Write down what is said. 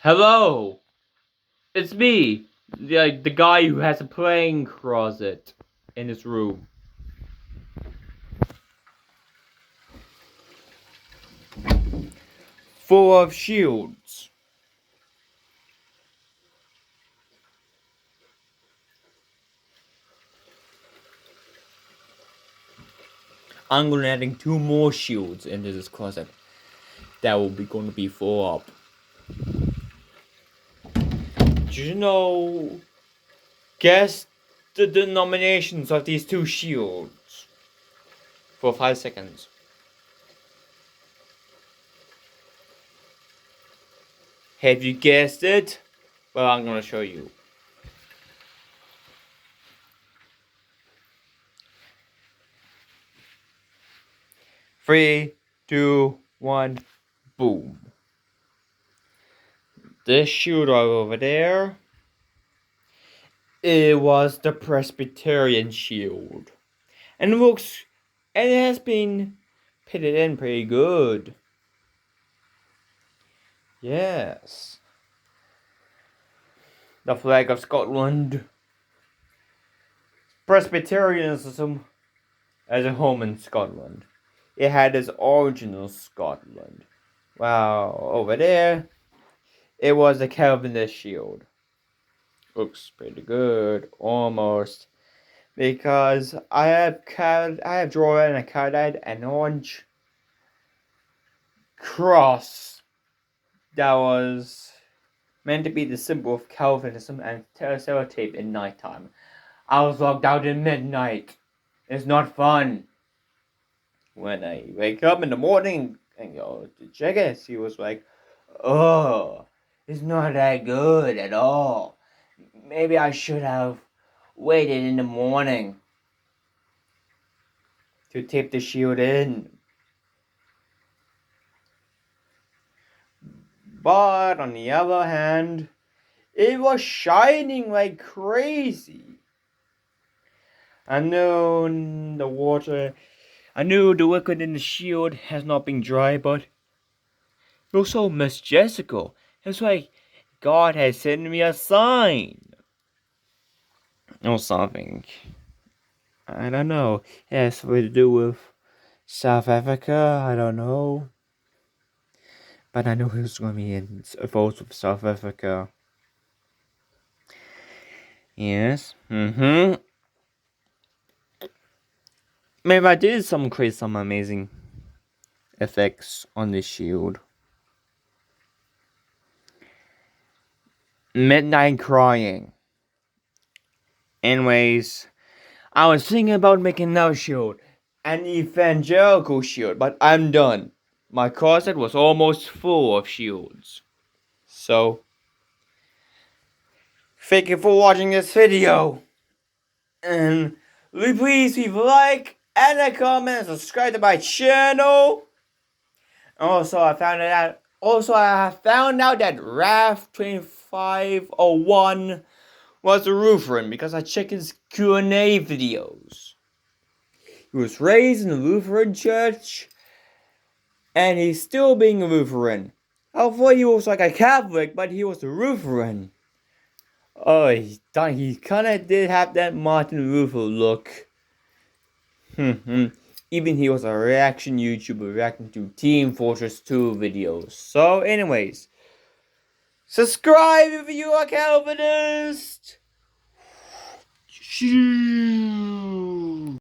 Hello! It's me, the guy who has a playing closet in his room. Full of shields. I'm gonna adding 2 more shields into this closet. That will be going to be full up. Do you know? Guess the denominations of these 2 shields for 5 seconds. Have you guessed it? Well, I'm gonna show you. Three, 2, 1, boom. This shield right over there, it was the Presbyterian shield. And it has been pitted in pretty good. Yes. The flag of Scotland. Presbyterianism as a home in Scotland. It had its origin in Scotland. Wow, over there, it was the Calvinist shield. Looks pretty good, almost. Because I have drawn and I colored an orange cross that was meant to be the symbol of Calvinism and sellotape in nighttime. I was locked out in midnight. It's not fun. When I wake up in the morning and go to check it, she was like, "Oh, it's not that good at all. Maybe I should have waited in the morning to tape the shield in." But on the other hand, it was shining like crazy. I knew the liquid in the shield has not been dry, but it was so majestical. It's like God has sent me a sign. Or something. I don't know. It has something to do with South Africa. I don't know. But I know he was going to be involved with South Africa. Yes. Maybe I did create some amazing effects on this shield. Midnight crying. Anyways, I was thinking about making another shield. An evangelical shield. But I'm done. My closet was almost full of shields. So, thank you for watching this video. And please leave a like and a comment and subscribe to my channel. Also, I found out that WRATH2501 was a Lutheran because I checked his Q&A videos. He was raised in a Lutheran church, and he's still being a Lutheran. I thought he was like a Catholic, but he was a Lutheran. Oh, he kind of did have that Martin Luther look. Even he was a reaction YouTuber reacting to Team Fortress 2 videos. So, anyways, subscribe if you are Calvinist.